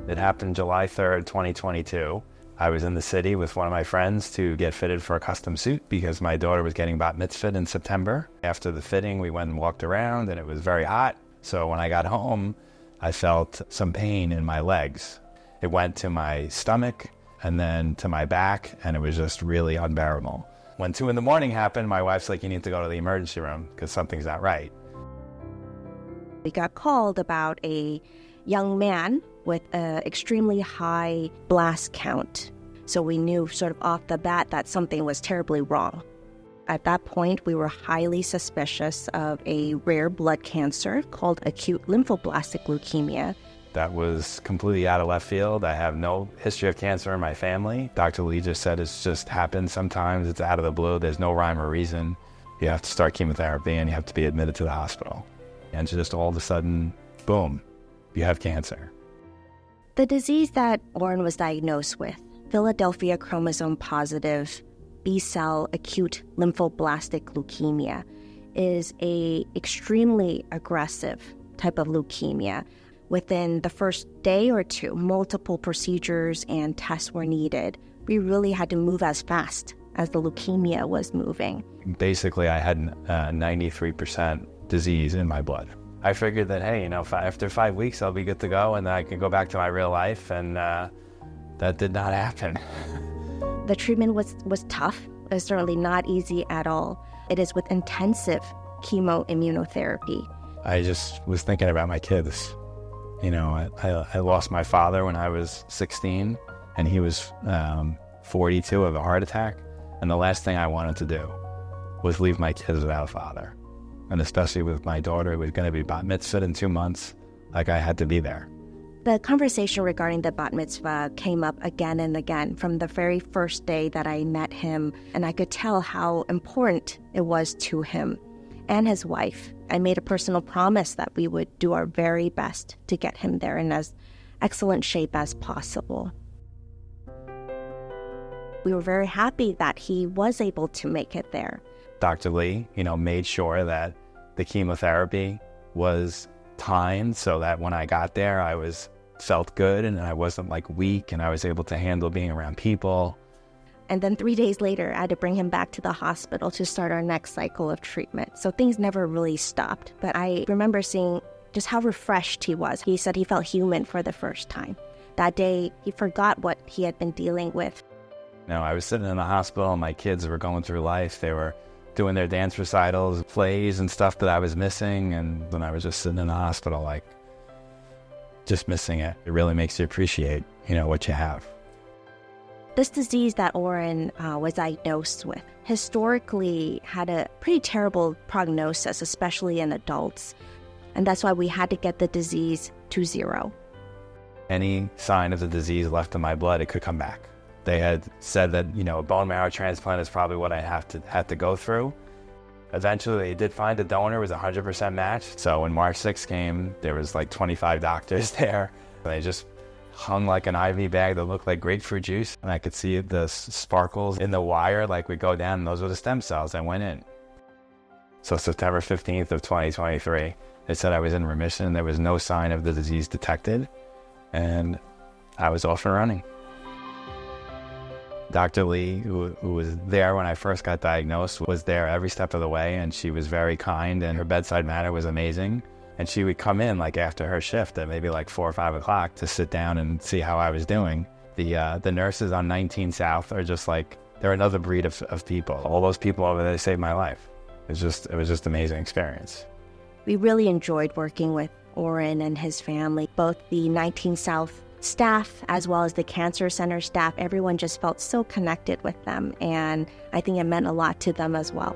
It happened July 3rd, 2022. I was in the city with one of my friends to get fitted for a custom suit because my daughter was getting bat mitzvahed in September. After the fitting, we went and walked around and it was very hot. So when I got home, I felt some pain in my legs. It went to my stomach and then to my back, and it was just really unbearable. When 2 a.m. happened, my wife's like, you need to go to the emergency room because something's not right. We got called about a young man with an extremely high blast count. So we knew sort of off the bat that something was terribly wrong. At that point, we were highly suspicious of a rare blood cancer called acute lymphoblastic leukemia. That was completely out of left field. I have no history of cancer in my family. Dr. Lee just said it's just happened sometimes. It's out of the blue. There's no rhyme or reason. You have to start chemotherapy and you have to be admitted to the hospital. And just all of a sudden, boom, you have cancer. The disease that Oren was diagnosed with, Philadelphia chromosome positive B-cell acute lymphoblastic leukemia, is a extremely aggressive type of leukemia. Within the first day or two, multiple procedures and tests were needed. We really had to move as fast as the leukemia was moving. Basically, I had 93% disease in my blood. I figured that, hey, after 5 weeks, I'll be good to go and I can go back to my real life, and that did not happen. The treatment was tough. It was certainly not easy at all. It is with intensive chemoimmunotherapy. I just was thinking about my kids. I lost my father when I was 16, and he was 42 of a heart attack. And the last thing I wanted to do was leave my kids without a father. And especially with my daughter, who was going to be bat mitzvahed in 2 months, like I had to be there. The conversation regarding the bat mitzvah came up again and again from the very first day that I met him, and I could tell how important it was to him and his wife. I made a personal promise that we would do our very best to get him there in as excellent shape as possible. We were very happy that he was able to make it there. Dr. Lee, made sure that the chemotherapy was timed so that when I got there, I felt good and I wasn't weak, and I was able to handle being around people. And then 3 days later, I had to bring him back to the hospital to start our next cycle of treatment. So things never really stopped. But I remember seeing just how refreshed he was. He said he felt human for the first time. That day, he forgot what he had been dealing with. I was sitting in the hospital and my kids were going through life. They were doing their dance recitals, plays and stuff that I was missing. And then I was just sitting in the hospital, just missing it. It really makes you appreciate, what you have. This disease that Oren was diagnosed with historically had a pretty terrible prognosis, especially in adults. And that's why we had to get the disease to zero. Any sign of the disease left in my blood, it could come back. They had said that, a bone marrow transplant is probably what I had to go through. Eventually, they did find a donor. It was 100% matched. So when March 6th came, there was 25 doctors there. They just hung like an IV bag that looked like grapefruit juice. And I could see the sparkles in the wire would go down, and those were the stem cells that went in. So September 15th of 2023, they said I was in remission. There was no sign of the disease detected. And I was off and running. Dr. Lee, who was there when I first got diagnosed, was there every step of the way, and she was very kind, and her bedside manner was amazing. And she would come in after her shift at maybe 4 or 5 o'clock to sit down and see how I was doing. The nurses on 19 South are just they're another breed of people. All those people over there saved my life. It was just an amazing experience. We really enjoyed working with Oren and his family, both the 19 South staff as well as the Cancer Center staff. Everyone just felt so connected with them, and I think it meant a lot to them as well.